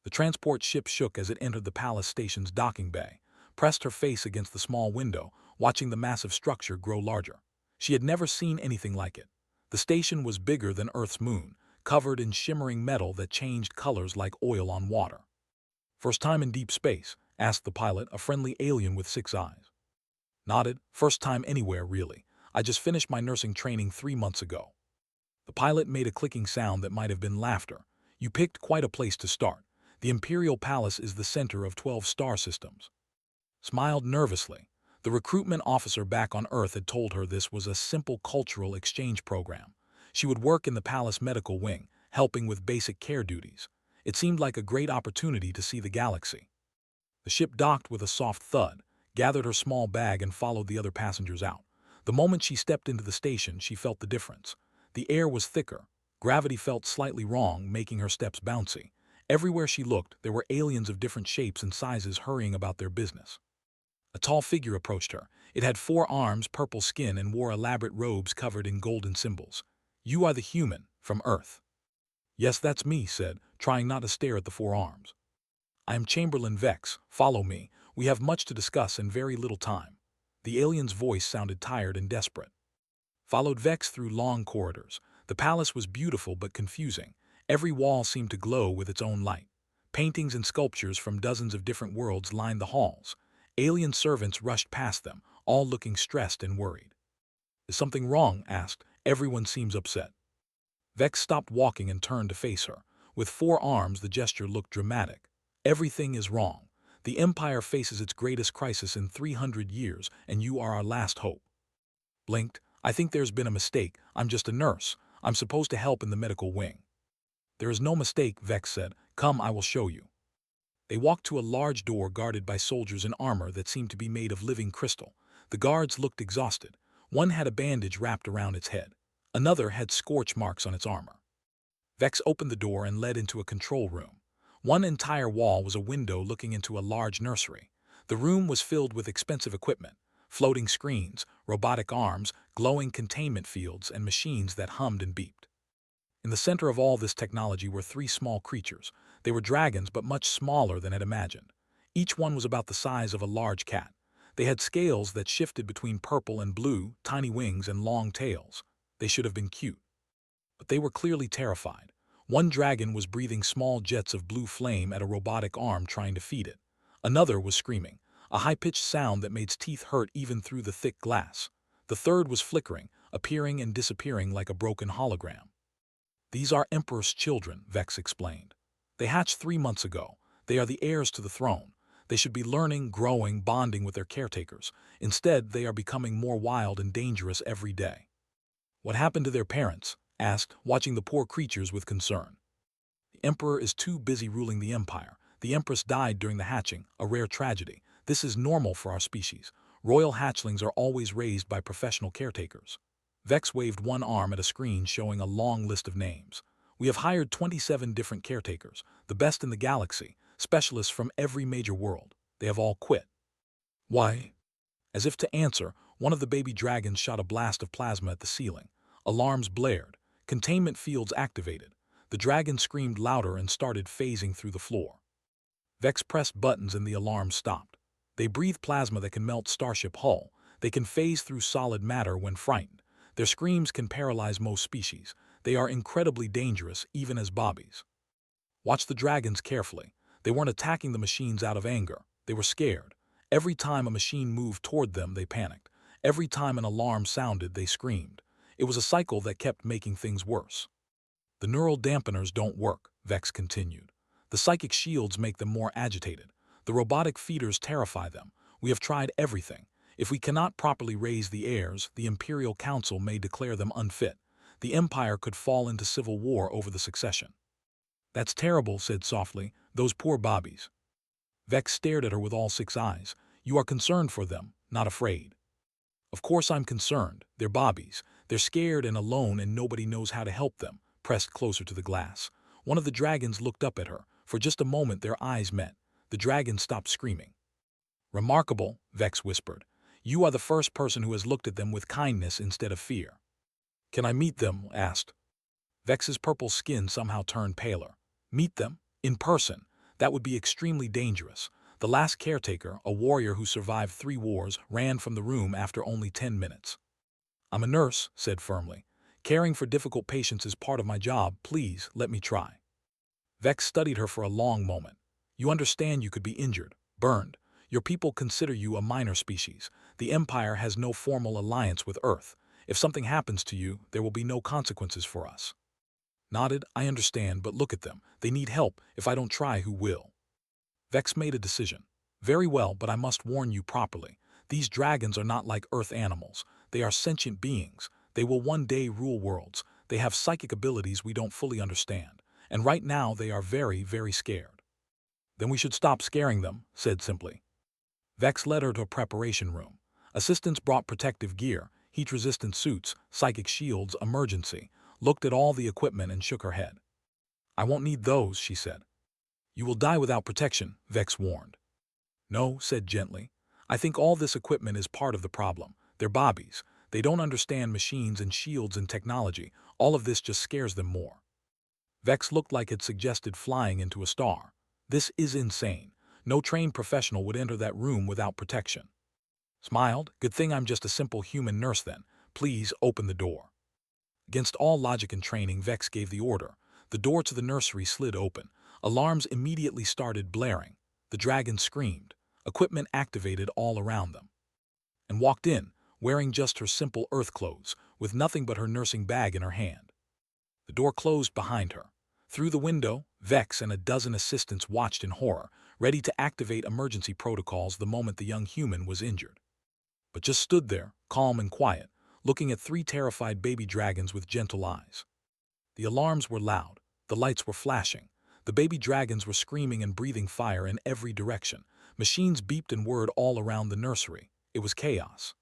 The transport ship shook as it entered the palace station's docking bay, pressed her face against the small window, watching the massive structure grow larger. She had never seen anything like it. The station was bigger than Earth's moon, covered in shimmering metal that changed colors like oil on water. "First time in deep space?" asked the pilot, a friendly alien with 6 eyes. Nodded. "First time anywhere, really. I just finished my nursing training 3 months ago." The pilot made a clicking sound that might have been laughter. "You picked quite a place to start. The Imperial Palace is the center of 12 star systems." Smiled nervously. The recruitment officer back on Earth had told her this was a simple cultural exchange program. She would work in the palace medical wing, helping with basic care duties. It seemed like a great opportunity to see the galaxy. The ship docked with a soft thud, gathered her small bag and followed the other passengers out. The moment she stepped into the station, she felt the difference. The air was thicker. Gravity felt slightly wrong, making her steps bouncy. Everywhere she looked, there were aliens of different shapes and sizes hurrying about their business. A tall figure approached her. It had 4 arms, purple skin, and wore elaborate robes covered in golden symbols. "You are the human, from Earth." "Yes, that's me," said, trying not to stare at the 4 arms. "I am Chamberlain Vex. Follow me. We have much to discuss and very little time." The alien's voice sounded tired and desperate. Followed Vex through long corridors. The palace was beautiful but confusing. Every wall seemed to glow with its own light. Paintings and sculptures from dozens of different worlds lined the halls. Alien servants rushed past them, all looking stressed and worried. "Is something wrong?" asked. "Everyone seems upset." Vex stopped walking and turned to face her. With 4 arms, the gesture looked dramatic. "Everything is wrong. The Empire faces its greatest crisis in 300 years, and you are our last hope." Blinked. "I think there's been a mistake. I'm just a nurse. I'm supposed to help in the medical wing." "There is no mistake," Vex said. "Come, I will show you." They walked to a large door guarded by soldiers in armor that seemed to be made of living crystal. The guards looked exhausted. One had a bandage wrapped around its head. Another had scorch marks on its armor. Vex opened the door and led into a control room. One entire wall was a window looking into a large nursery. The room was filled with expensive equipment: floating screens, robotic arms, glowing containment fields, and machines that hummed and beeped. In the center of all this technology were 3 small creatures. They were dragons, but much smaller than had imagined. Each one was about the size of a large cat. They had scales that shifted between purple and blue, tiny wings, and long tails. They should have been cute. But they were clearly terrified. One dragon was breathing small jets of blue flame at a robotic arm trying to feed it. Another was screaming, a high-pitched sound that made its teeth hurt even through the thick glass. The third was flickering, appearing and disappearing like a broken hologram. "These are Emperor's children," Vex explained. "They hatched 3 months ago. They are the heirs to the throne. They should be learning, growing, bonding with their caretakers. Instead, they are becoming more wild and dangerous every day." "What happened to their parents?" asked, watching the poor creatures with concern. "The Emperor is too busy ruling the Empire. The Empress died during the hatching, a rare tragedy. This is normal for our species. Royal hatchlings are always raised by professional caretakers." Vex waved 1 arm at a screen showing a long list of names. "We have hired 27 different caretakers, the best in the galaxy, specialists from every major world. They have all quit." "Why?" As if to answer, one of the baby dragons shot a blast of plasma at the ceiling. Alarms blared. Containment fields activated. The dragon screamed louder and started phasing through the floor. Vex pressed buttons and the alarm stopped. They breathe plasma that can melt starship hull. They can phase through solid matter when frightened. Their screams can paralyze most species. They are incredibly dangerous, even as bobbies. Watch the dragons carefully. They weren't attacking the machines out of anger. They were scared. Every time a machine moved toward them, they panicked. Every time an alarm sounded, they screamed. It was a cycle that kept making things worse. "The neural dampeners don't work," Vex continued. "The psychic shields make them more agitated. The robotic feeders terrify them. We have tried everything. If we cannot properly raise the heirs, the Imperial Council may declare them unfit. The Empire could fall into civil war over the succession." "That's terrible," said softly. "Those poor bobbies." Vex stared at her with all 6 eyes. "You are concerned for them, not afraid." "Of course I'm concerned. They're bobbies. They're scared and alone and nobody knows how to help them," pressed closer to the glass. One of the dragons looked up at her. For just a moment their eyes met. The dragon stopped screaming. "Remarkable," Vex whispered. "You are the first person who has looked at them with kindness instead of fear." "Can I meet them?" asked. Vex's purple skin somehow turned paler. "Meet them? In person? That would be extremely dangerous. The last caretaker, a warrior who survived 3 wars, ran from the room after only 10 minutes. "I'm a nurse," said firmly. "Caring for difficult patients is part of my job. Please, let me try." Vex studied her for a long moment. "You understand you could be injured, burned. Your people consider you a minor species. The Empire has no formal alliance with Earth. If something happens to you, there will be no consequences for us." Nodded. "I understand, but look at them. They need help. If I don't try, who will?" Vex made a decision. "Very well, but I must warn you properly. These dragons are not like Earth animals. They are sentient beings. They will one day rule worlds. They have psychic abilities we don't fully understand. And right now they are very, very scared." "Then we should stop scaring them," said simply. Vex led her to a preparation room. Assistants brought protective gear, heat-resistant suits, psychic shields, emergency, looked at all the equipment and shook her head. "I won't need those," she said. "You will die without protection," Vex warned. "No," said gently. "I think all this equipment is part of the problem. They're bobbies. They don't understand machines and shields and technology. All of this just scares them more." Vex looked like it suggested flying into a star. "This is insane. No trained professional would enter that room without protection." Smiled. "Good thing I'm just a simple human nurse then. Please open the door." Against all logic and training, Vex gave the order. The door to the nursery slid open. Alarms immediately started blaring. The dragon screamed. Equipment activated all around them. And walked in, wearing just her simple Earth clothes, with nothing but her nursing bag in her hand. The door closed behind her. Through the window, Vex and a dozen assistants watched in horror, ready to activate emergency protocols the moment the young human was injured. But just stood there, calm and quiet, looking at 3 terrified baby dragons with gentle eyes. The alarms were loud. The lights were flashing. The baby dragons were screaming and breathing fire in every direction. Machines beeped and whirred all around the nursery. It was chaos.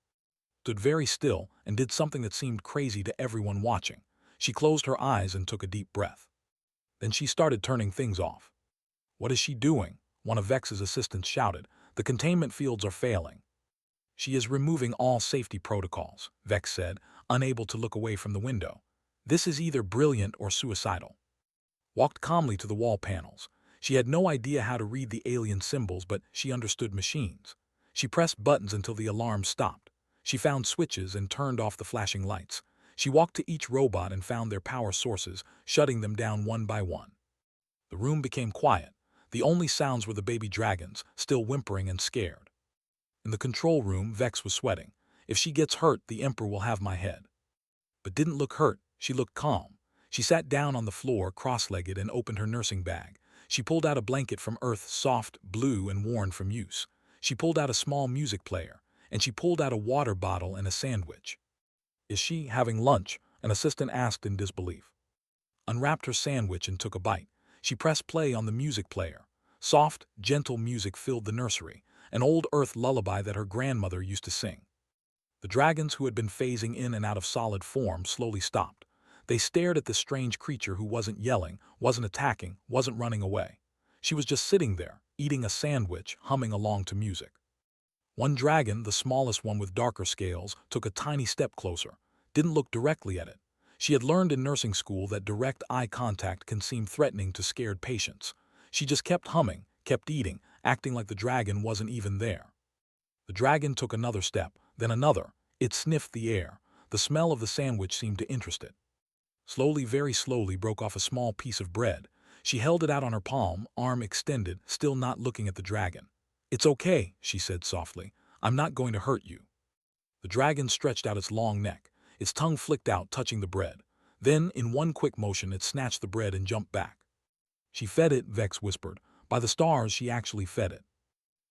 Stood very still and did something that seemed crazy to everyone watching. She closed her eyes and took a deep breath. Then she started turning things off. "What is she doing?" one of Vex's assistants shouted. "The containment fields are failing." "She is removing all safety protocols," Vex said, unable to look away from the window. "This is either brilliant or suicidal." Walked calmly to the wall panels. She had no idea how to read the alien symbols, but she understood machines. She pressed buttons until the alarm stopped. She found switches and turned off the flashing lights. She walked to each robot and found their power sources, shutting them down one by one. The room became quiet. The only sounds were the baby dragons, still whimpering and scared. In the control room, Vex was sweating. "If she gets hurt, the Emperor will have my head." But didn't look hurt. She looked calm. She sat down on the floor, cross-legged, and opened her nursing bag. She pulled out a blanket from Earth, soft, blue, and worn from use. She pulled out a small music player, and she pulled out a water bottle and a sandwich. "Is she having lunch?" an assistant asked in disbelief. Unwrapped her sandwich and took a bite. She pressed play on the music player. Soft, gentle music filled the nursery, an old Earth lullaby that her grandmother used to sing. The dragons, who had been phasing in and out of solid form, slowly stopped. They stared at the strange creature who wasn't yelling, wasn't attacking, wasn't running away. She was just sitting there, eating a sandwich, humming along to music. One dragon, the smallest one with darker scales, took a tiny step closer, didn't look directly at it. She had learned in nursing school that direct eye contact can seem threatening to scared patients. She just kept humming, kept eating, acting like the dragon wasn't even there. The dragon took another step, then another. It sniffed the air. The smell of the sandwich seemed to interest it. Slowly, very slowly, broke off a small piece of bread. She held it out on her palm, arm extended, still not looking at the dragon. "It's okay," she said softly. "I'm not going to hurt you." The dragon stretched out its long neck. Its tongue flicked out, touching the bread. Then, in one quick motion, it snatched the bread and jumped back. "She fed it," Vex whispered. "By the stars, she actually fed it."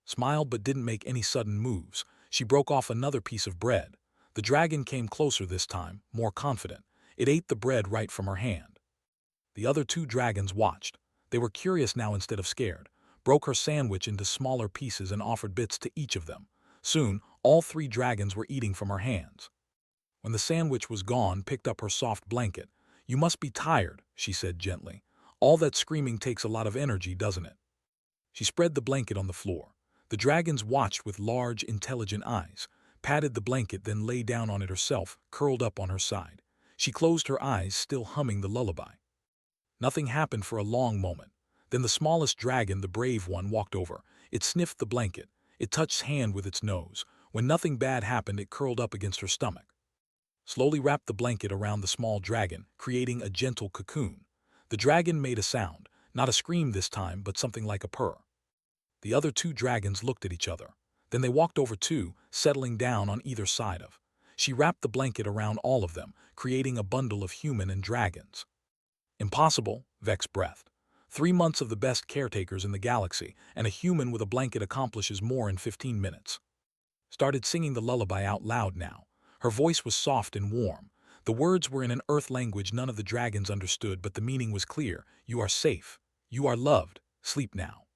Smiled but didn't make any sudden moves. She broke off another piece of bread. The dragon came closer this time, more confident. It ate the bread right from her hand. The other 2 dragons watched. They were curious now instead of scared. Broke her sandwich into smaller pieces and offered bits to each of them. Soon, all 3 dragons were eating from her hands. When the sandwich was gone, picked up her soft blanket. "You must be tired," she said gently. "All that screaming takes a lot of energy, doesn't it?" She spread the blanket on the floor. The dragons watched with large, intelligent eyes, patted the blanket, then lay down on it herself, curled up on her side. She closed her eyes, still humming the lullaby. Nothing happened for a long moment. Then the smallest dragon, the brave one, walked over. It sniffed the blanket. It touched hand with its nose. When nothing bad happened, it curled up against her stomach. Slowly wrapped the blanket around the small dragon, creating a gentle cocoon. The dragon made a sound, not a scream this time, but something like a purr. The other two dragons looked at each other. Then they walked over too, settling down on either side of. She wrapped the blanket around all of them, creating a bundle of human and dragons. Impossible, Vex breathed. 3 months of the best caretakers in the galaxy, and a human with a blanket accomplishes more in 15 minutes. Started singing the lullaby out loud now. Her voice was soft and warm. The words were in an earth language none of the dragons understood, but the meaning was clear. You are safe. You are loved. Sleep now.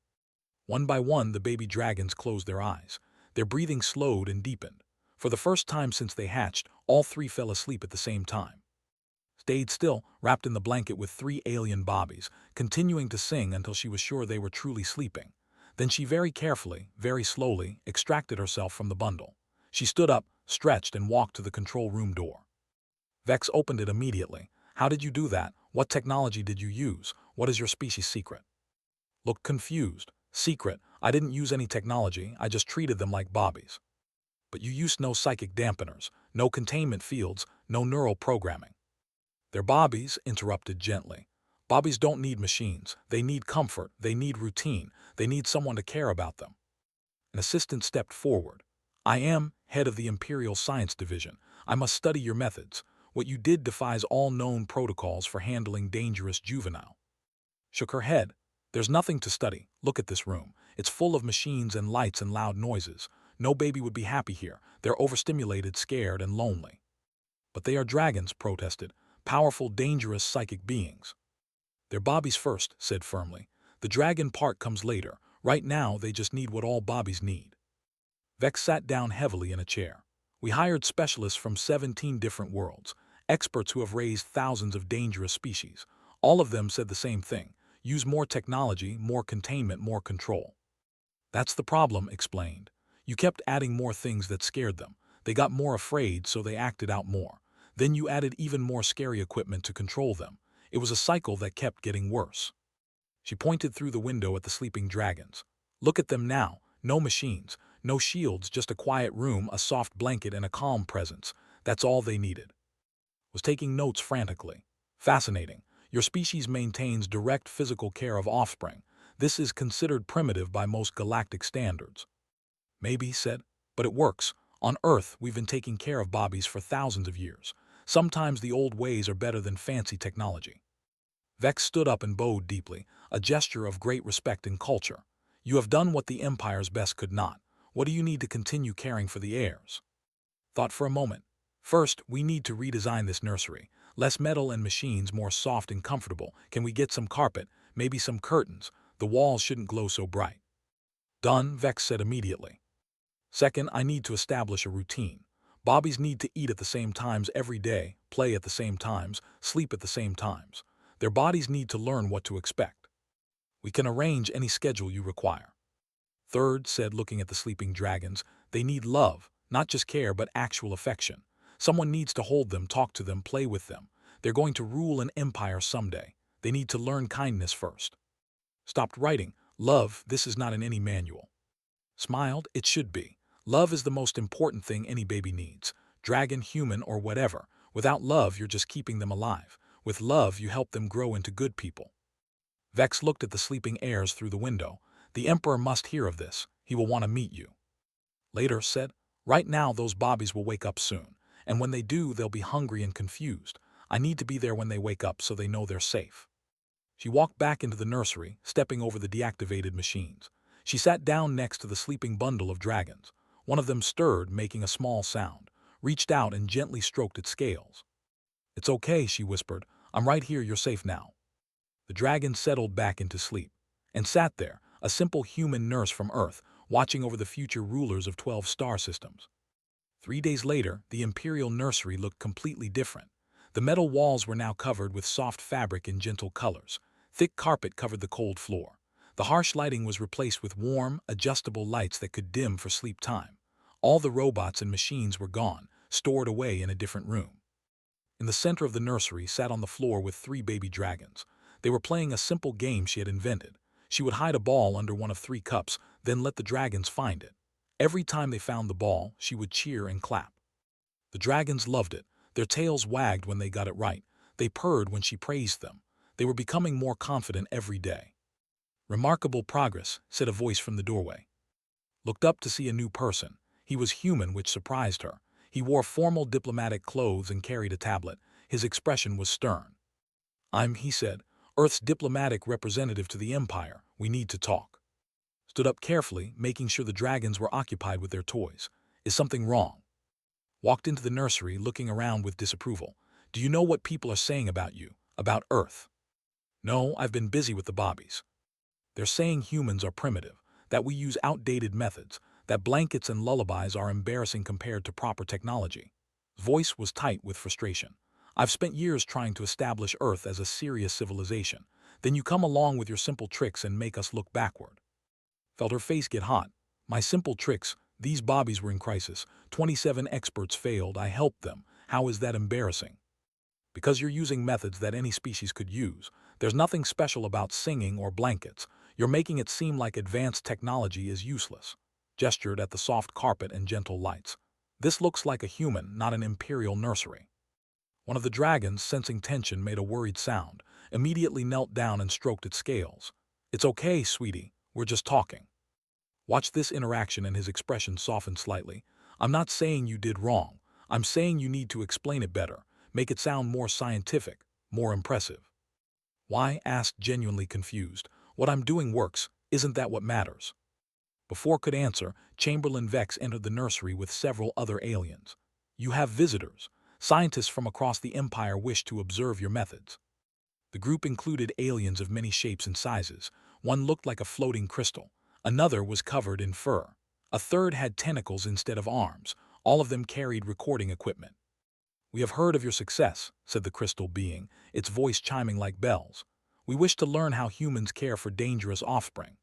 One by one, the baby dragons closed their eyes. Their breathing slowed and deepened. For the first time since they hatched, all three fell asleep at the same time. Stayed still, wrapped in the blanket with 3 alien bobbies, continuing to sing until she was sure they were truly sleeping. Then she very carefully, very slowly, extracted herself from the bundle. She stood up, stretched, and walked to the control room door. Vex opened it immediately. How did you do that? What technology did you use? What is your species' secret? Looked confused. Secret. I didn't use any technology, I just treated them like bobbies. But you used no psychic dampeners, no containment fields, no neural programming. They're bobbies, interrupted gently. Bobbies don't need machines. They need comfort. They need routine. They need someone to care about them. An assistant stepped forward. I am head of the Imperial Science Division. I must study your methods. What you did defies all known protocols for handling dangerous juvenile. Shook her head. There's nothing to study. Look at this room. It's full of machines and lights and loud noises. No baby would be happy here. They're overstimulated, scared, and lonely. But they are dragons, protested. Powerful, dangerous psychic beings. They're bobbies first, said firmly. The dragon part comes later. Right now, they just need what all bobbies need. Vex sat down heavily in a chair. We hired specialists from 17 different worlds, experts who have raised thousands of dangerous species. All of them said the same thing. Use more technology, more containment, more control. That's the problem, explained. You kept adding more things that scared them. They got more afraid, so they acted out more. Then you added even more scary equipment to control them. It was a cycle that kept getting worse. She pointed through the window at the sleeping dragons. Look at them now. No machines, no shields, just a quiet room, a soft blanket, and a calm presence. That's all they needed. Was taking notes frantically. Fascinating. Your species maintains direct physical care of offspring. This is considered primitive by most galactic standards. Maybe, said, but it works. On Earth, we've been taking care of bobbies for thousands of years. Sometimes the old ways are better than fancy technology. Vex stood up and bowed deeply, a gesture of great respect and culture. You have done what the Empire's best could not. What do you need to continue caring for the heirs? Thought for a moment. First, we need to redesign this nursery. Less metal and machines, more soft and comfortable. Can we get some carpet, maybe some curtains? The walls shouldn't glow so bright. Done, Vex said immediately. Second, I need to establish a routine. Bobbies need to eat at the same times every day, play at the same times, sleep at the same times. Their bodies need to learn what to expect. We can arrange any schedule you require. Third, said, looking at the sleeping dragons, they need love, not just care but actual affection. Someone needs to hold them, talk to them, play with them. They're going to rule an empire someday. They need to learn kindness first. Stopped writing. Love, this is not in any manual. Smiled, it should be. Love is the most important thing any baby needs. Dragon, human, or whatever. Without love, you're just keeping them alive. With love, you help them grow into good people. Vex looked at the sleeping heirs through the window. The Emperor must hear of this. He will want to meet you. Later, said, right now those bobbies will wake up soon. And when they do, they'll be hungry and confused. I need to be there when they wake up so they know they're safe. She walked back into the nursery, stepping over the deactivated machines. She sat down next to the sleeping bundle of dragons. One of them stirred, making a small sound, reached out and gently stroked its scales. It's okay, she whispered. I'm right here, you're safe now. The dragon settled back into sleep and sat there, a simple human nurse from Earth, watching over the future rulers of 12 star systems. 3 days later, the Imperial nursery looked completely different. The metal walls were now covered with soft fabric in gentle colors. Thick carpet covered the cold floor. The harsh lighting was replaced with warm, adjustable lights that could dim for sleep time. All the robots and machines were gone, stored away in a different room. In the center of the nursery sat on the floor with 3 baby dragons. They were playing a simple game she had invented. She would hide a ball under one of 3 cups, then let the dragons find it. Every time they found the ball, she would cheer and clap. The dragons loved it. Their tails wagged when they got it right. They purred when she praised them. They were becoming more confident every day. "Remarkable progress," said a voice from the doorway. Looked up to see a new person. He was human, which surprised her. He wore formal diplomatic clothes and carried a tablet. His expression was stern. He said, "Earth's diplomatic representative to the Empire. We need to talk." Stood up carefully, making sure the dragons were occupied with their toys. "Is something wrong?" Walked into the nursery, looking around with disapproval. "Do you know what people are saying about you? About Earth?" "No, I've been busy with the bobbies. They're saying humans are primitive, that we use outdated methods, that blankets and lullabies are embarrassing compared to proper technology." Voice was tight with frustration. "I've spent years trying to establish Earth as a serious civilization. Then you come along with your simple tricks and make us look backward." Felt her face get hot. "My simple tricks? These bobbies were in crisis. 27 experts failed. I helped them. How is that embarrassing?" "Because you're using methods that any species could use. There's nothing special about singing or blankets. You're making it seem like advanced technology is useless." Gestured at the soft carpet and gentle lights. "This looks like a human, not an imperial nursery." One of the dragons, sensing tension, made a worried sound, immediately knelt down and stroked its scales. "It's okay, sweetie. We're just talking." Watch this interaction and his expression softened slightly. "I'm not saying you did wrong. I'm saying you need to explain it better. Make it sound more scientific, more impressive." "Why?" asked, genuinely confused. "What I'm doing works. Isn't that what matters?" Before could answer, Chamberlain Vex entered the nursery with several other aliens. "You have visitors. Scientists from across the Empire wish to observe your methods." The group included aliens of many shapes and sizes. One looked like a floating crystal. Another was covered in fur. A third had tentacles instead of arms. All of them carried recording equipment. "We have heard of your success," said the crystal being, its voice chiming like bells. "We wish to learn how humans care for dangerous offspring."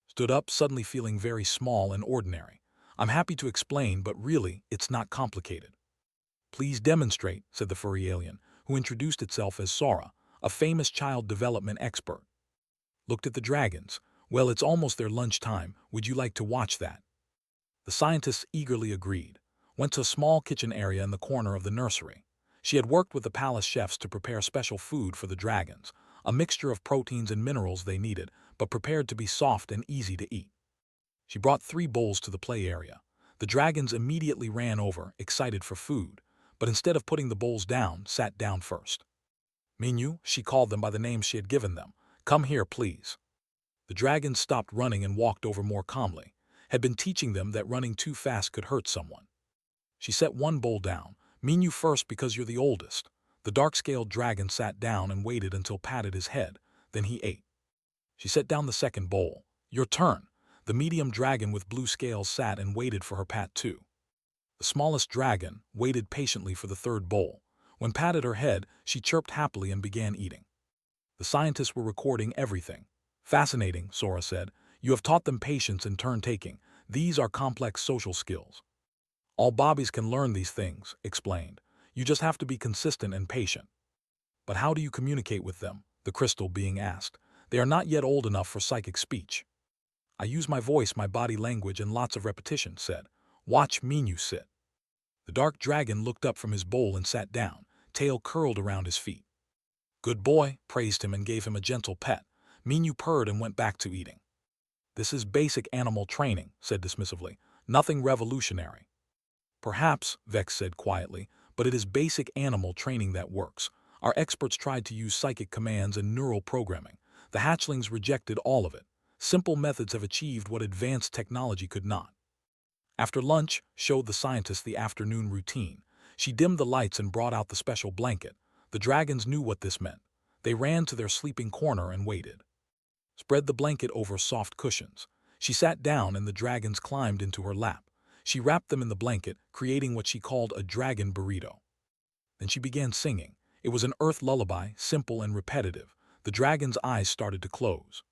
Stood up, suddenly feeling very small and ordinary. "I'm happy to explain, but really, it's not complicated." "Please demonstrate," said the furry alien, who introduced itself as Sora, a famous child development expert. Looked at the dragons. "Well, it's almost their lunchtime. Would you like to watch that?" The scientists eagerly agreed. Went to a small kitchen area in the corner of the nursery. She had worked with the palace chefs to prepare special food for the dragons, a mixture of proteins and minerals they needed, but prepared to be soft and easy to eat. She brought 3 bowls to the play area. The dragons immediately ran over, excited for food, but instead of putting the bowls down, sat down first. "Minu," she called them by the names she had given them. "Come here, please." The dragons stopped running and walked over more calmly. Had been teaching them that running too fast could hurt someone. She set one bowl down. "Minu first because you're the oldest." The dark-scaled dragon sat down and waited until patted his head. Then he ate. She set down the second bowl. "Your turn." The medium dragon with blue scales sat and waited for her pat too. The smallest dragon waited patiently for the third bowl. When patted her head, she chirped happily and began eating. The scientists were recording everything. "Fascinating," Sora said. "You have taught them patience and turn-taking. These are complex social skills." "All bobbies can learn these things," explained. "You just have to be consistent and patient." "But how do you communicate with them?" the crystal being asked. "They are not yet old enough for psychic speech." "I use my voice, my body language, and lots of repetition," said. "Watch Minu sit." The dark dragon looked up from his bowl and sat down, tail curled around his feet. "Good boy," praised him and gave him a gentle pet. Minu purred and went back to eating. "This is basic animal training," said dismissively. "Nothing revolutionary." "Perhaps," Vex said quietly, "but it is basic animal training that works. Our experts tried to use psychic commands and neural programming. The hatchlings rejected all of it. Simple methods have achieved what advanced technology could not." After lunch, showed the scientist the afternoon routine. She dimmed the lights and brought out the special blanket. The dragons knew what this meant. They ran to their sleeping corner and waited. Spread the blanket over soft cushions. She sat down and the dragons climbed into her lap. She wrapped them in the blanket, creating what she called a dragon burrito. Then she began singing. It was an earth lullaby, simple and repetitive. The dragon's eyes started to close.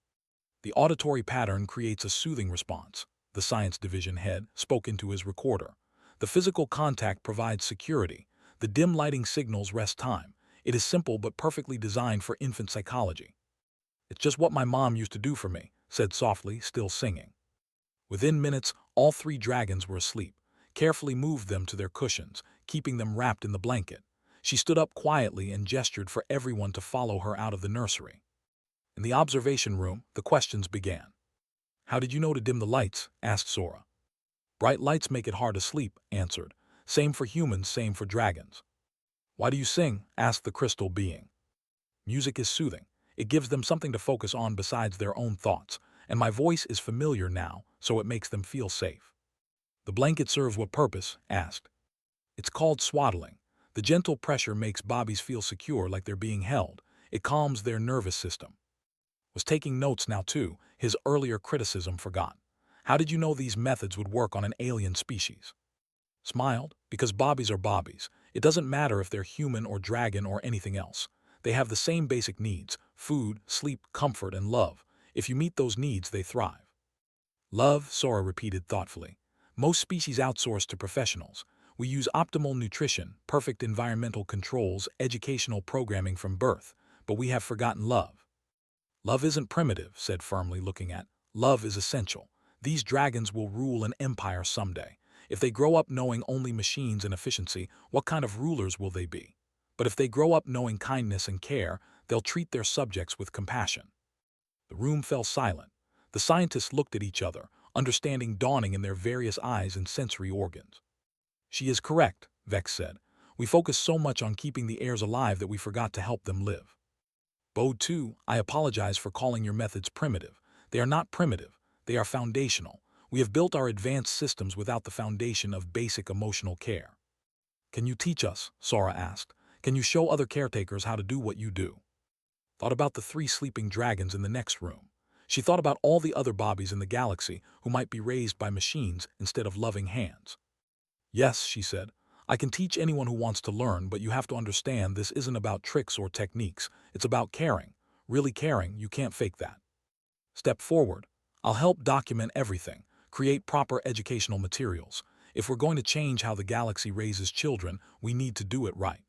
"The auditory pattern creates a soothing response," the science division head spoke into his recorder. "The physical contact provides security. The dim lighting signals rest time. It is simple but perfectly designed for infant psychology." "It's just what my mom used to do for me," said softly, still singing. Within minutes, all three dragons were asleep, carefully moved them to their cushions, keeping them wrapped in the blanket. She stood up quietly and gestured for everyone to follow her out of the nursery. In the observation room, the questions began. "How did you know to dim the lights?" asked Sora. "Bright lights make it hard to sleep," answered. "Same for humans, same for dragons." "Why do you sing?" asked the crystal being. "Music is soothing. It gives them something to focus on besides their own thoughts, and my voice is familiar now, so it makes them feel safe." "The blanket serves what purpose?" asked. "It's called swaddling. The gentle pressure makes Bobbies feel secure, like they're being held. It calms their nervous system." Was taking notes now too, his earlier criticism forgot. "How did you know these methods would work on an alien species?" Smiled, "Because Bobbies are Bobbies. It doesn't matter if they're human or dragon or anything else. They have the same basic needs: food, sleep, comfort, and love. If you meet those needs, they thrive." "Love," Sora repeated thoughtfully. "Most species outsource to professionals. We use optimal nutrition, perfect environmental controls, educational programming from birth, but we have forgotten love." "Love isn't primitive," said firmly, looking at. "Love is essential. These dragons will rule an empire someday. If they grow up knowing only machines and efficiency, what kind of rulers will they be? But if they grow up knowing kindness and care, they'll treat their subjects with compassion." The room fell silent. The scientists looked at each other, understanding dawning in their various eyes and sensory organs. "She is correct," Vex said. "We focus so much on keeping the heirs alive that we forgot to help them live." "Bode 2, I apologize for calling your methods primitive. They are not primitive. They are foundational. We have built our advanced systems without the foundation of basic emotional care." "Can you teach us?" Sora asked. "Can you show other caretakers how to do what you do?" Thought about the three sleeping dragons in the next room. She thought about all the other Bobbies in the galaxy who might be raised by machines instead of loving hands. "Yes," she said. "I can teach anyone who wants to learn, but you have to understand this isn't about tricks or techniques. It's about caring. Really caring, you can't fake that. Step forward. I'll help document everything, create proper educational materials. If we're going to change how the galaxy raises children, we need to do it right."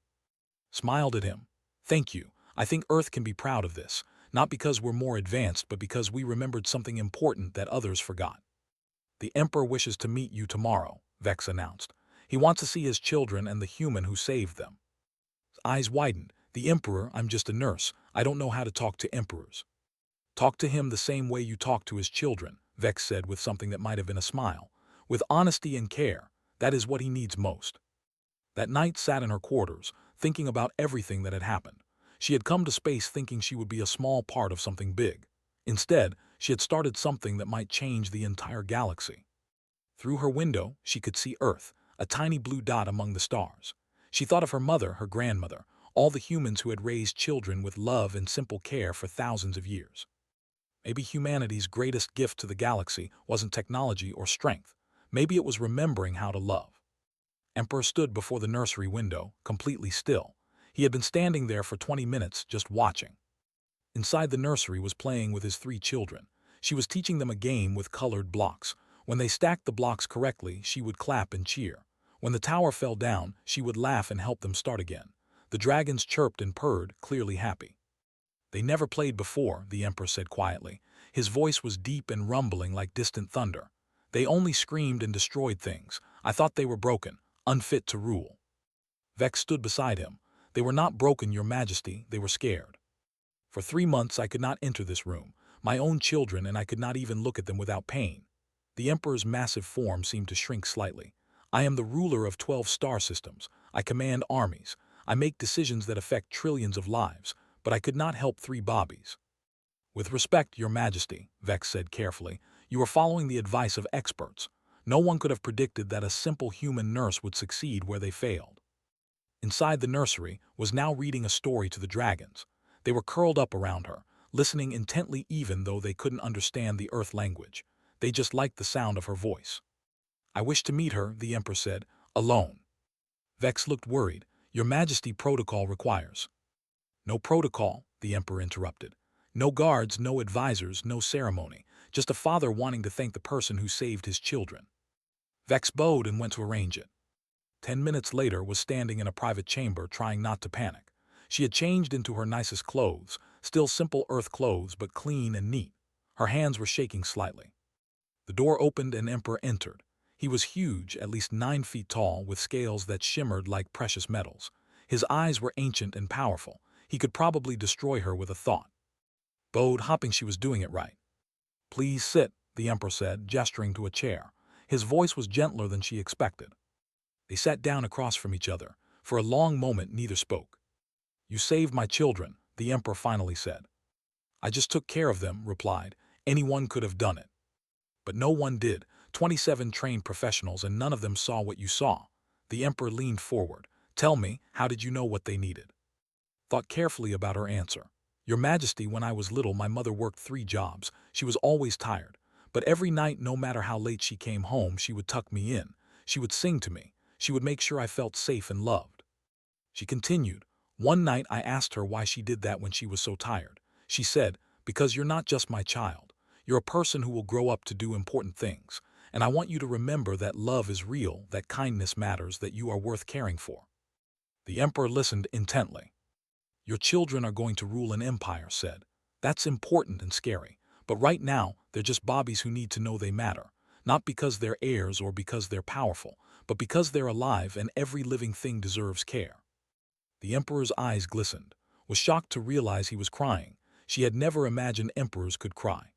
Smiled at him. "Thank you. I think Earth can be proud of this, not because we're more advanced, but because we remembered something important that others forgot." "The Emperor wishes to meet you tomorrow," Vex announced. "He wants to see his children and the human who saved them." His eyes widened. "The Emperor? I'm just a nurse. I don't know how to talk to emperors." "Talk to him the same way you talk to his children," Vex said with something that might have been a smile. "With honesty and care. That is what he needs most." That night sat in her quarters, thinking about everything that had happened. She had come to space thinking she would be a small part of something big. Instead, she had started something that might change the entire galaxy. Through her window, she could see Earth, a tiny blue dot among the stars. She thought of her mother, her grandmother, all the humans who had raised children with love and simple care for thousands of years. Maybe humanity's greatest gift to the galaxy wasn't technology or strength. Maybe it was remembering how to love. Emperor stood before the nursery window, completely still. He had been standing there for 20 minutes, just watching. Inside the nursery was playing with his three children. She was teaching them a game with colored blocks. When they stacked the blocks correctly, she would clap and cheer. When the tower fell down, she would laugh and help them start again. The dragons chirped and purred, clearly happy. "They never played before," the Emperor said quietly. His voice was deep and rumbling like distant thunder. "They only screamed and destroyed things. I thought they were broken, unfit to rule." Vex stood beside him. "They were not broken, Your Majesty, they were scared. For 3 months I could not enter this room, my own children, and I could not even look at them without pain." The Emperor's massive form seemed to shrink slightly. "I am the ruler of 12 star systems. I command armies. I make decisions that affect trillions of lives, but I could not help 3 Bobbies." "With respect, Your Majesty," Vex said carefully, "you are following the advice of experts. No one could have predicted that a simple human nurse would succeed where they failed." Inside the nursery was now reading a story to the dragons. They were curled up around her, listening intently even though they couldn't understand the Earth language. They just liked the sound of her voice. "I wish to meet her," the Emperor said, "alone." Vex looked worried. "Your Majesty, protocol requires." "No protocol," the Emperor interrupted. "No guards, no advisors, no ceremony. Just a father wanting to thank the person who saved his children." Vex bowed and went to arrange it. 10 minutes later was standing in a private chamber trying not to panic. She had changed into her nicest clothes, still simple Earth clothes but clean and neat. Her hands were shaking slightly. The door opened and Emperor entered. He was huge, at least 9 feet tall, with scales that shimmered like precious metals. His eyes were ancient and powerful. He could probably destroy her with a thought. Bowed, hoping she was doing it right. "Please sit," the Emperor said, gesturing to a chair. His voice was gentler than she expected. They sat down across from each other. For a long moment, neither spoke. "You saved my children," the Emperor finally said. "I just took care of them," replied. "Anyone could have done it. But no one did. 27 trained professionals, and none of them saw what you saw." The Emperor leaned forward. "Tell me, how did you know what they needed?" Thought carefully about her answer. "Your Majesty, when I was little, my mother worked 3 jobs. She was always tired. But every night, no matter how late she came home, she would tuck me in. She would sing to me. She would make sure I felt safe and loved." She continued. "One night I asked her why she did that when she was so tired. She said, 'Because you're not just my child. You're a person who will grow up to do important things. And I want you to remember that love is real, that kindness matters, that you are worth caring for.'" The Emperor listened intently. "Your children are going to rule an empire," said. "That's important and scary. But right now, they're just bobbies who need to know they matter. Not because they're heirs or because they're powerful, but because they're alive and every living thing deserves care." The Emperor's eyes glistened. Was shocked to realize he was crying. She had never imagined emperors could cry.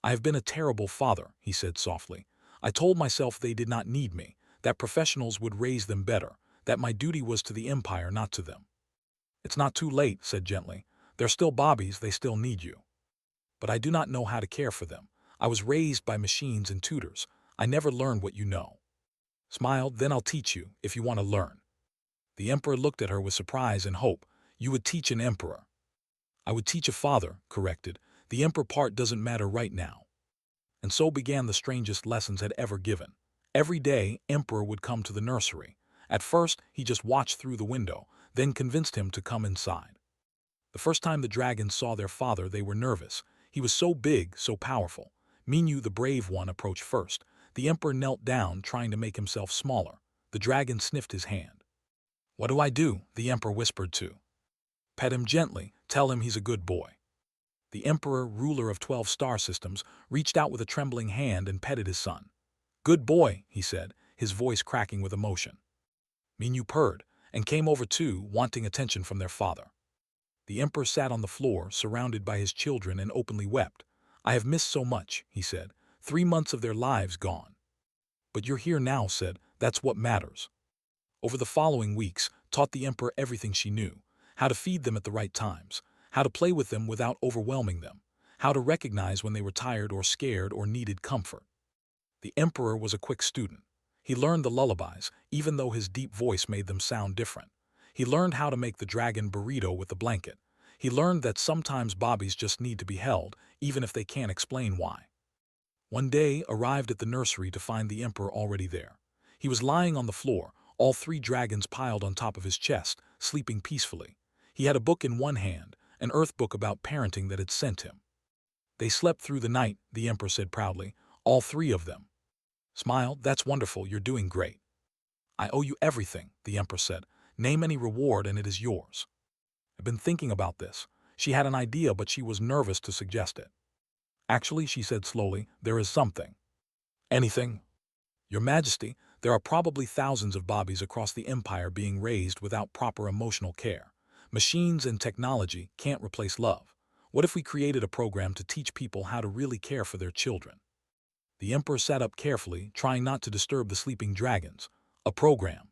"I have been a terrible father," he said softly. "I told myself they did not need me, that professionals would raise them better, that my duty was to the empire, not to them." "It's not too late," said gently. "They're still bobbies, they still need you. But I do not know how to care for them. I was raised by machines and tutors. I never learned what you know." Smiled. "Then I'll teach you, if you want to learn." The Emperor looked at her with surprise and hope. "You would teach an emperor?" "I would teach a father," corrected. "The emperor part doesn't matter right now." And so began the strangest lessons had ever given. Every day, Emperor would come to the nursery. At first, he just watched through the window, then convinced him to come inside. The first time the dragons saw their father, they were nervous. He was so big, so powerful. Minyu, the brave one, approached first. The Emperor knelt down, trying to make himself smaller. The dragon sniffed his hand. "What do I do?" the Emperor whispered to. "Pet him gently. Tell him he's a good boy." The Emperor, ruler of 12 star systems, reached out with a trembling hand and petted his son. "Good boy," he said, his voice cracking with emotion. Minyu purred, and came over too, wanting attention from their father. The Emperor sat on the floor, surrounded by his children, and openly wept. "I have missed so much," he said. 3 months of their lives gone. "But you're here now," said. "That's what matters." Over the following weeks, taught the Emperor everything she knew. How to feed them at the right times. How to play with them without overwhelming them. How to recognize when they were tired or scared or needed comfort. The Emperor was a quick student. He learned the lullabies, even though his deep voice made them sound different. He learned how to make the dragon burrito with the blanket. He learned that sometimes bobbies just need to be held, even if they can't explain why. One day, arrived at the nursery to find the Emperor already there. He was lying on the floor, all 3 dragons piled on top of his chest, sleeping peacefully. He had a book in one hand, an earth book about parenting that had sent him. "They slept through the night," the Emperor said proudly. "All 3 of them." Smiled. "That's wonderful, you're doing great." "I owe you everything," the Emperor said. "Name any reward and it is yours." "I've been thinking about this." She had an idea, but she was nervous to suggest it. "Actually," she said slowly, "there is something." "Anything?" "Your Majesty, there are probably thousands of bobbies across the empire being raised without proper emotional care. Machines and technology can't replace love. What if we created a program to teach people how to really care for their children?" The Emperor sat up carefully, trying not to disturb the sleeping dragons. "A program?"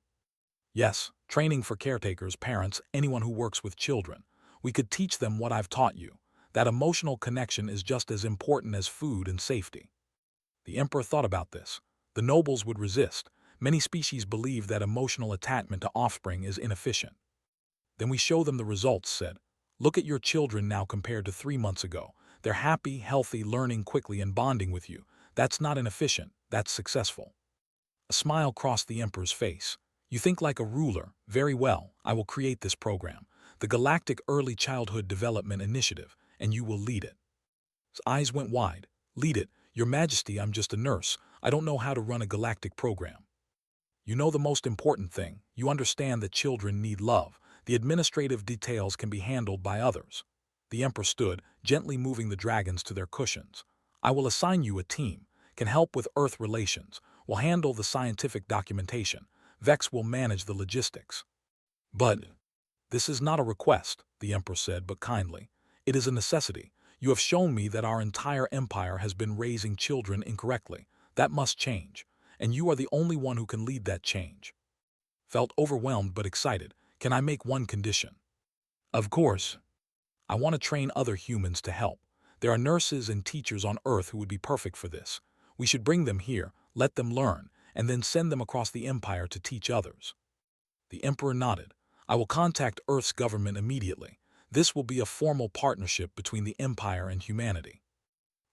"Yes, training for caretakers, parents, anyone who works with children. We could teach them what I've taught you. That emotional connection is just as important as food and safety." The Emperor thought about this. The nobles would resist. Many species believe that emotional attachment to offspring is inefficient. "Then we show them the results," said. "Look at your children now compared to 3 months ago. They're happy, healthy, learning quickly and bonding with you. That's not inefficient, that's successful." A smile crossed the Emperor's face. "You think like a ruler. Very well, I will create this program, the Galactic Early Childhood Development Initiative, and you will lead it." His eyes went wide. "Lead it? Your Majesty, I'm just a nurse. I don't know how to run a galactic program." "You know the most important thing. You understand that children need love. The administrative details can be handled by others." The Emperor stood, gently moving the dragons to their cushions. I will assign you a team, can help with Earth relations, will handle the scientific documentation, Vex will manage the logistics. But this is not a request, the Emperor said, but kindly. It is a necessity. You have shown me that our entire empire has been raising children incorrectly. That must change, and you are the only one who can lead that change. Felt overwhelmed but excited. Can I make one condition? Of course. I want to train other humans to help. There are nurses and teachers on Earth who would be perfect for this. We should bring them here, let them learn, and then send them across the Empire to teach others. The Emperor nodded. I will contact Earth's government immediately. This will be a formal partnership between the Empire and humanity.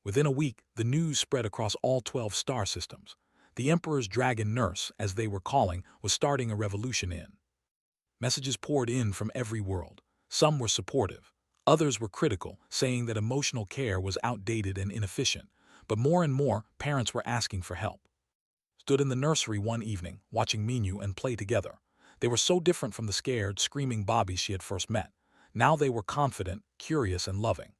Within a week, the news spread across all 12 star systems. The Emperor's dragon nurse, as they were calling, was starting a revolution in. Messages poured in from every world. Some were supportive. Others were critical, saying that emotional care was outdated and inefficient. But more and more, parents were asking for help. Stood in the nursery one evening, watching Minu and play together. They were so different from the scared, screaming Bobbies she had first met. Now they were confident, curious, and loving.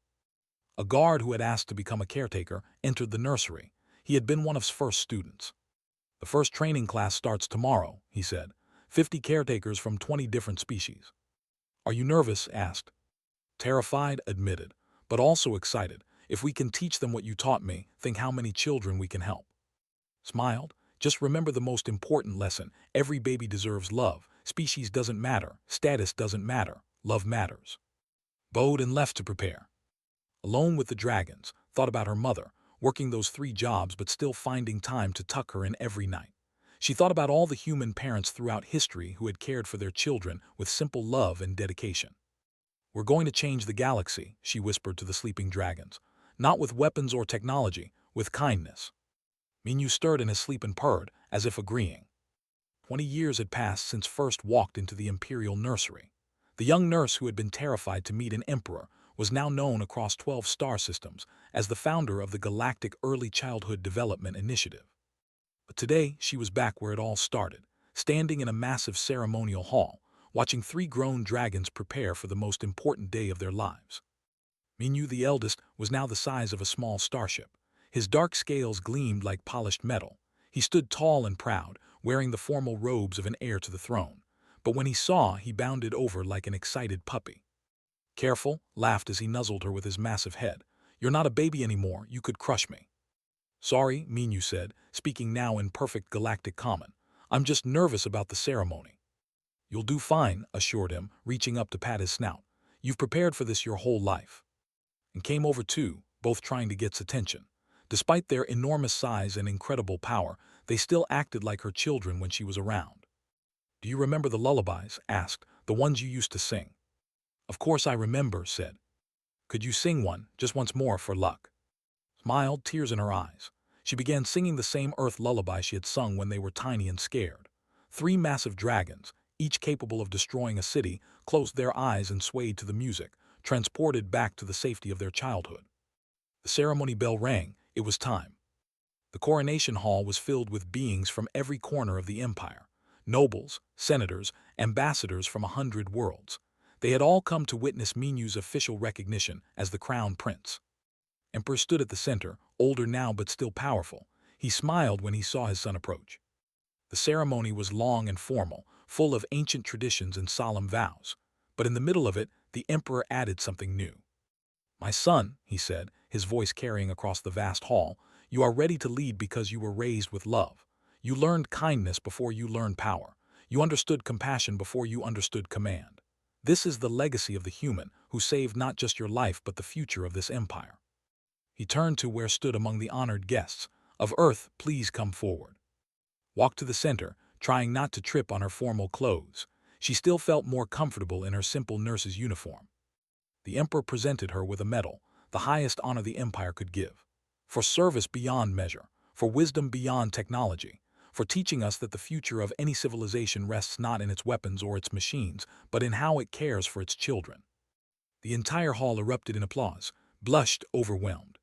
A guard who had asked to become a caretaker entered the nursery. He had been one of his first students. The first training class starts tomorrow, he said. 50 caretakers from 20 different species. Are you nervous? Asked. Terrified, admitted, but also excited. If we can teach them what you taught me, think how many children we can help. Smiled. Just remember the most important lesson. Every baby deserves love. Species doesn't matter. Status doesn't matter. Love matters. Bowed and left to prepare. Alone with the dragons, thought about her mother, working those 3 jobs but still finding time to tuck her in every night. She thought about all the human parents throughout history who had cared for their children with simple love and dedication. We're going to change the galaxy, she whispered to the sleeping dragons. Not with weapons or technology, with kindness. Minu stirred in his sleep and purred, as if agreeing. 20 years had passed since first walked into the imperial nursery. The young nurse who had been terrified to meet an emperor was now known across 12 star systems as the founder of the Galactic Early Childhood Development Initiative. But today, she was back where it all started, standing in a massive ceremonial hall, watching 3 grown dragons prepare for the most important day of their lives. Minu, the eldest, was now the size of a small starship. His dark scales gleamed like polished metal. He stood tall and proud, wearing the formal robes of an heir to the throne. But when he saw, he bounded over like an excited puppy. Careful, laughed as he nuzzled her with his massive head. You're not a baby anymore, you could crush me. Sorry, Minu said, speaking now in perfect galactic common. I'm just nervous about the ceremony. You'll do fine, assured him, reaching up to pat his snout. You've prepared for this your whole life. And came over too, both trying to get his attention. Despite their enormous size and incredible power, they still acted like her children when she was around. Do you remember the lullabies? Asked, the ones you used to sing. Of course I remember, said. Could you sing one, just once more for luck? Smiled, tears in her eyes. She began singing the same Earth lullaby she had sung when they were tiny and scared. 3 massive dragons, each capable of destroying a city, closed their eyes and swayed to the music, transported back to the safety of their childhood. The ceremony bell rang. It was time. The coronation hall was filled with beings from every corner of the empire. Nobles, senators, ambassadors from 100 worlds. They had all come to witness Minu's official recognition as the crown prince. Emperor stood at the center, older now but still powerful. He smiled when he saw his son approach. The ceremony was long and formal, full of ancient traditions and solemn vows. But in the middle of it, the emperor added something new. My son, he said, his voice carrying across the vast hall, you are ready to lead because you were raised with love. You learned kindness before you learned power. You understood compassion before you understood command. This is the legacy of the human who saved not just your life but the future of this empire. He turned to where stood among the honored guests. Of Earth, please come forward. Walked to the center, trying not to trip on her formal clothes. She still felt more comfortable in her simple nurse's uniform. The emperor presented her with a medal, the highest honor the empire could give. For service beyond measure, for wisdom beyond technology, for teaching us that the future of any civilization rests not in its weapons or its machines, but in how it cares for its children. The entire hall erupted in applause, blushed, overwhelmed.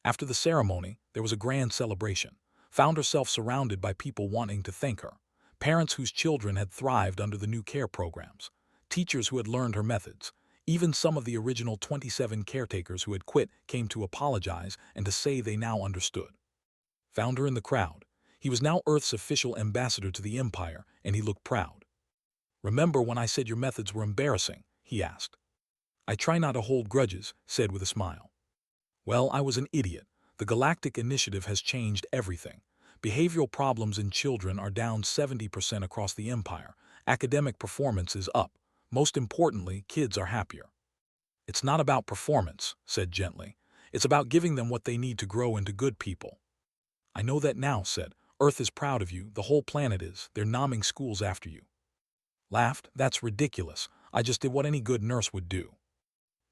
After the ceremony, there was a grand celebration. Found herself surrounded by people wanting to thank her. Parents whose children had thrived under the new care programs. Teachers who had learned her methods. Even some of the original 27 caretakers who had quit came to apologize and to say they now understood. Founder in the crowd. He was now Earth's official ambassador to the Empire, and he looked proud. "Remember when I said your methods were embarrassing?" he asked. "I try not to hold grudges," said with a smile. "Well, I was an idiot. The Galactic Initiative has changed everything. Behavioral problems in children are down 70% across the Empire. Academic performance is up. Most importantly, kids are happier." "It's not about performance," said gently. "It's about giving them what they need to grow into good people." "I know that now," said. "Earth is proud of you, the whole planet is. They're naming schools after you." Laughed. "That's ridiculous. I just did what any good nurse would do."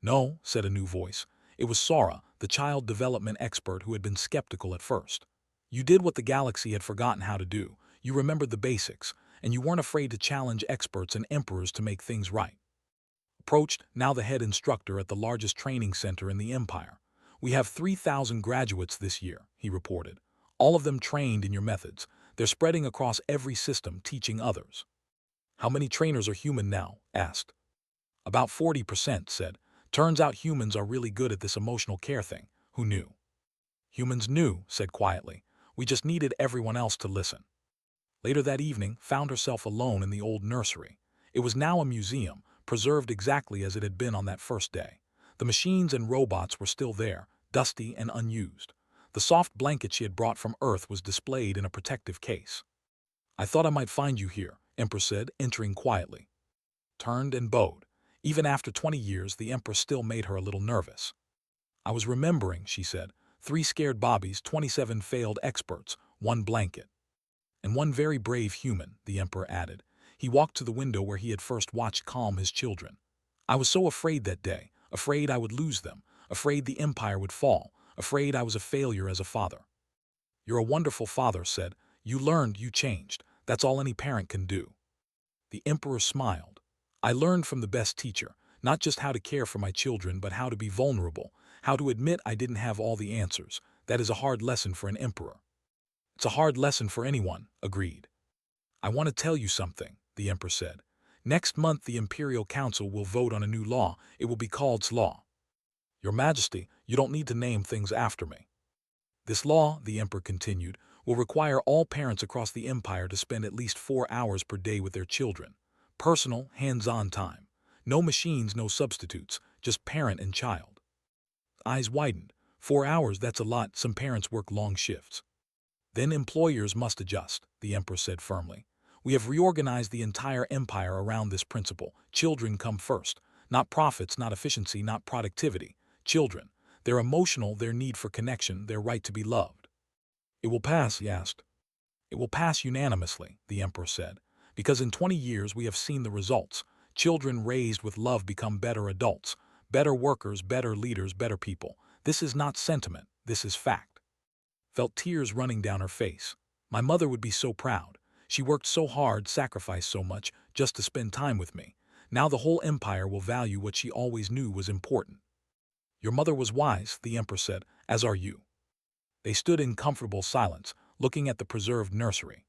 "No," said a new voice. It was Sora, the child development expert who had been skeptical at first. "You did what the galaxy had forgotten how to do. You remembered the basics, and you weren't afraid to challenge experts and emperors to make things right." Approached, now the head instructor at the largest training center in the Empire. "We have 3,000 graduates this year," he reported. "All of them trained in your methods. They're spreading across every system, teaching others." "How many trainers are human now?" asked. "About 40%, said. "Turns out humans are really good at this emotional care thing." "Who knew?" "Humans knew," said quietly. "We just needed everyone else to listen." Later that evening, found herself alone in the old nursery. It was now a museum, preserved exactly as it had been on that first day. The machines and robots were still there, dusty and unused. The soft blanket she had brought from Earth was displayed in a protective case. "I thought I might find you here," Emperor said, entering quietly. Turned and bowed. Even after 20 years, the Emperor still made her a little nervous. "I was remembering," she said. 3 scared bobbies, 27 failed experts, 1 blanket. And 1 very brave human," the Emperor added. He walked to the window where he had first watched calm his children. "I was so afraid that day, afraid I would lose them, afraid the Empire would fall, afraid I was a failure as a father." "You're a wonderful father," said. "You learned, you changed. That's all any parent can do." The Emperor smiled. "I learned from the best teacher, not just how to care for my children, but how to be vulnerable, how to admit I didn't have all the answers. That is a hard lesson for an emperor." "It's a hard lesson for anyone," agreed. "I want to tell you something," the Emperor said. "Next month the Imperial Council will vote on a new law. It will be called Law. Your Majesty, you don't need to name things after me. This law," the Emperor continued, "will require all parents across the Empire to spend at least 4 hours per day with their children. Personal, hands-on time. No machines, no substitutes, just parent and child." Eyes widened. 4 hours, that's a lot. Some parents work long shifts. "Then employers must adjust," the Emperor said firmly. "We have reorganized the entire empire around this principle. Children come first. Not profits, not efficiency, not productivity. Children. Their emotional, their need for connection, their right to be loved." "It will pass?" he asked. "It will pass unanimously," the Emperor said, "because in 20 years we have seen the results. Children raised with love become better adults, better workers, better leaders, better people. This is not sentiment, this is fact." Felt tears running down her face. "My mother would be so proud. She worked so hard, sacrificed so much, just to spend time with me. Now the whole empire will value what she always knew was important." "Your mother was wise," the Emperor said, "as are you." They stood in comfortable silence, looking at the preserved nursery.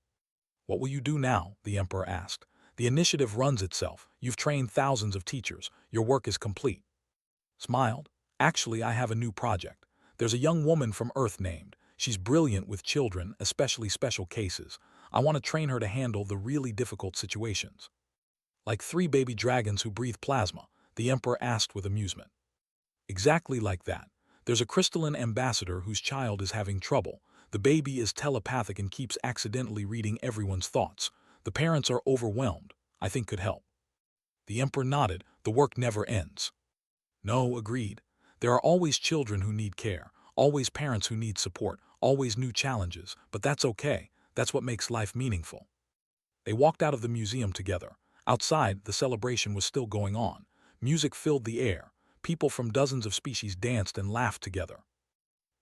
"What will you do now?" the Emperor asked. "The initiative runs itself. You've trained thousands of teachers. Your work is complete." Smiled. "Actually, I have a new project. There's a young woman from Earth named. She's brilliant with children, especially special cases. I want to train her to handle the really difficult situations." "Like 3 baby dragons who breathe plasma?" the Emperor asked with amusement. "Exactly like that. There's a crystalline ambassador whose child is having trouble. The baby is telepathic and keeps accidentally reading everyone's thoughts. The parents are overwhelmed. I think could help." The Emperor nodded. "The work never ends." "No," agreed. "There are always children who need care, always parents who need support, always new challenges, but that's okay. That's what makes life meaningful." They walked out of the museum together. Outside, the celebration was still going on. Music filled the air. People from dozens of species danced and laughed together.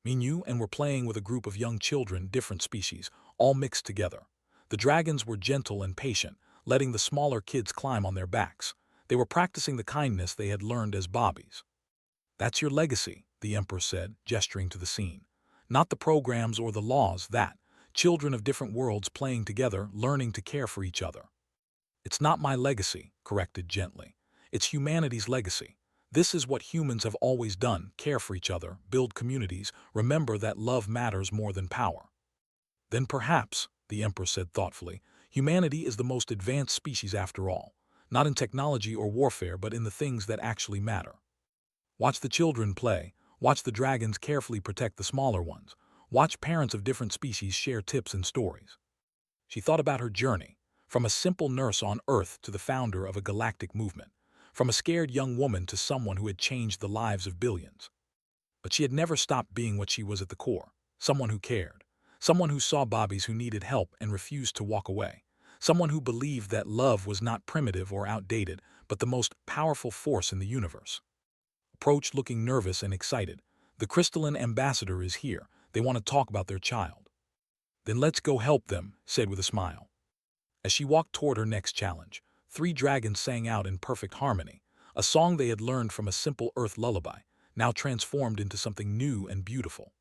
Minyu and were playing with a group of young children, different species, all mixed together. The dragons were gentle and patient, letting the smaller kids climb on their backs. They were practicing the kindness they had learned as bobbies. "That's your legacy," the Emperor said, gesturing to the scene. "Not the programs or the laws, that. Children of different worlds playing together, learning to care for each other." "It's not my legacy," corrected gently. "It's humanity's legacy. This is what humans have always done: care for each other, build communities, remember that love matters more than power. Then perhaps, the Emperor said thoughtfully, humanity is the most advanced species after all, not in technology or warfare but in the things that actually matter. Watch the children play, watch the dragons carefully protect the smaller ones, watch parents of different species share tips and stories. She thought about her journey, from a simple nurse on Earth to the founder of a galactic movement, from a scared young woman to someone who had changed the lives of billions. But she had never stopped being what she was at the core: someone who cared, someone who saw bobbies who needed help and refused to walk away, someone who believed that love was not primitive or outdated, but the most powerful force in the universe. Approached looking nervous and excited. The crystalline ambassador is here. They want to talk about their child. Then let's go help them, said with a smile. As she walked toward her next challenge, 3 dragons sang out in perfect harmony, a song they had learned from a simple earth lullaby, now transformed into something new and beautiful.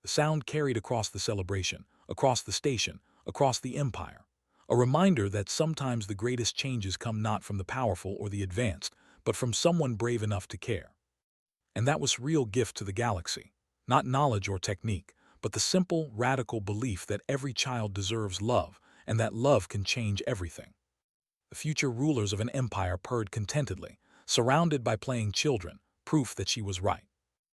The sound carried across the celebration, across the station, across the empire, a reminder that sometimes the greatest changes come not from the powerful or the advanced, but from someone brave enough to care. And that was real gift to the galaxy, not knowledge or technique, but the simple, radical belief that every child deserves love and that love can change everything. The future rulers of an empire purred contentedly, surrounded by playing children, proof that she was right.